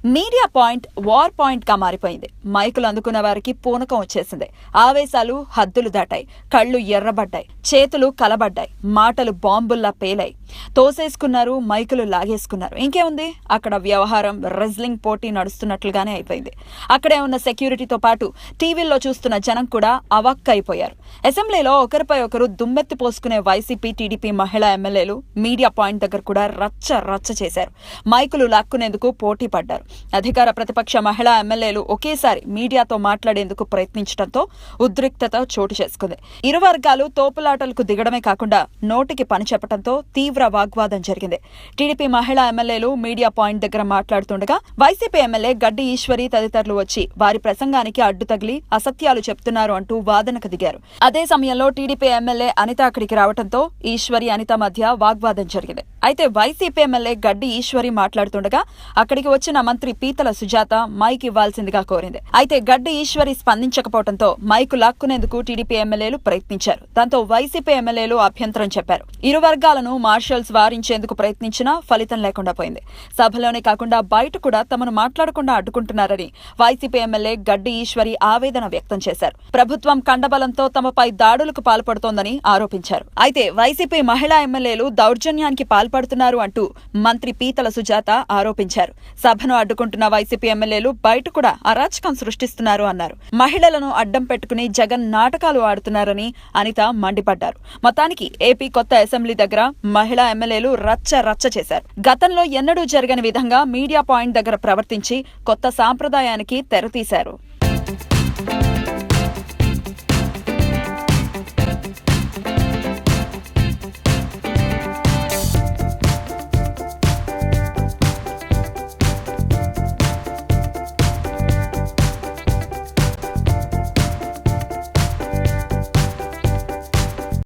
Media point war point గా మారిపోయింది. మైకులు అందుకున్న వారికి పూనకం వచ్చేసింది. ఆవేశాలు హద్దులు దాటాయి. కళ్ళు ఎర్రబడ్డాయి, చేతులు కలబడ్డాయి, మాటలు బాంబుల్లా పేలాయి. తోసేసుకున్నారు, మైకులు లాగేసుకున్నారు. ఇంకేముంది, అక్కడ వ్యవహారం రెజ్లింగ్ పోటీ నడుస్తున్నట్లుగానే అయిపోయింది. అక్కడే ఉన్న సెక్యూరిటీతో పాటు టీవీల్లో చూస్తున్న జనం కూడా అవాక్కైపోయారు. అసెంబ్లీలో ఒకరిపై ఒకరు దుమ్మెత్తి పోసుకునే వైసీపీ, టీడీపీ మహిళా ఎమ్మెల్యేలు మీడియా పాయింట్ దగ్గర కూడా రచ్చ రచ్చ చేశారు. మైకులు లాక్కునేందుకు పోటీ పడ్డారు. అధికార ప్రతిపక్ష మహిళా ఎమ్మెల్యేలు ఒకేసారి మీడియాతో మాట్లాడేందుకు ప్రయత్నించడంతో ఉద్రిక్తత చోటు చేసుకుంది. ఇరు వర్గాలు తోపులాటలకు దిగడమే కాకుండా నోటికి పని చెప్పడంతో తీవ్ర వాగ్వాదం జరిగింది. టీడీపీ మహిళా ఎమ్మెల్యేలు మీడియా పాయింట్ దగ్గర మాట్లాడుతుండగా వైసీపీ ఎమ్మెల్యే గడ్డి ఈశ్వరి తదితరులు వచ్చి వారి ప్రసంగానికి అడ్డు తగిలి అసత్యాలు చెప్తున్నారు అంటూ వాదనకు దిగారు. అదే సమయంలో టీడీపీ ఎమ్మెల్యే అనిత అక్కడికి రావడంతో ఈశ్వరి, అనిత మధ్య వాగ్వాదం జరిగింది. అయితే వైసీపీ ఎమ్మెల్యే గడ్డి ఈశ్వరి మాట్లాడుతుండగా అక్కడికి వచ్చిన మంత్రి పీతల సుజాత మైక్ ఇవ్వాల్సిందిగా కోరింది. అయితే గడ్డి ఈశ్వరి స్పందించకపోవడంతో మైకు లాక్కునేందుకు టీడీపీ ఎమ్మెల్యేలు ప్రయత్నించారు. దాంతో వైసీపీ ఎమ్మెల్యేలు అభ్యంతరం చెప్పారు. ఇరు వర్గాలను మార్షల్స్ వారించేందుకు ప్రయత్నించినా ఫలితం లేకుండా పోయింది. సభలోనే కాకుండా బయట కూడా తమను మాట్లాడకుండా అడ్డుకుంటున్నారని వైసీపీ ఎమ్మెల్యే గడ్డి ఈశ్వరి ఆవేదన వ్యక్తం చేశారు. ప్రభుత్వం కండబలంతో తమపై దాడులకు పాల్పడుతోందని ఆరోపించారు. అయితే వైసీపీ మహిళా ఎమ్మెల్యేలు దౌర్జన్యానికి పాల్పడుతున్నారు అంటూ మంత్రి పీతల సుజాత ఆరోపించారు. సభను అడ్డుకుంటున్న వైసీపీ ఎమ్మెల్యేలు బయట కూడా అరాచకం సృష్టిస్తున్నారు అన్నారు. మహిళలను అడ్డం పెట్టుకుని జగన్ నాటకాలు ఆడుతున్నారని అనిత మండిపడ్డారు. మొత్తానికి ఏపీ కొత్త అసెంబ్లీ దగ్గర మహిళా ఎమ్మెల్యేలు రచ్చ రచ్చ చేశారు. గతంలో ఎన్నడూ జరగని విధంగా మీడియా పాయింట్ దగ్గర ప్రవర్తించి కొత్త సాంప్రదాయానికి తెరతీశారు.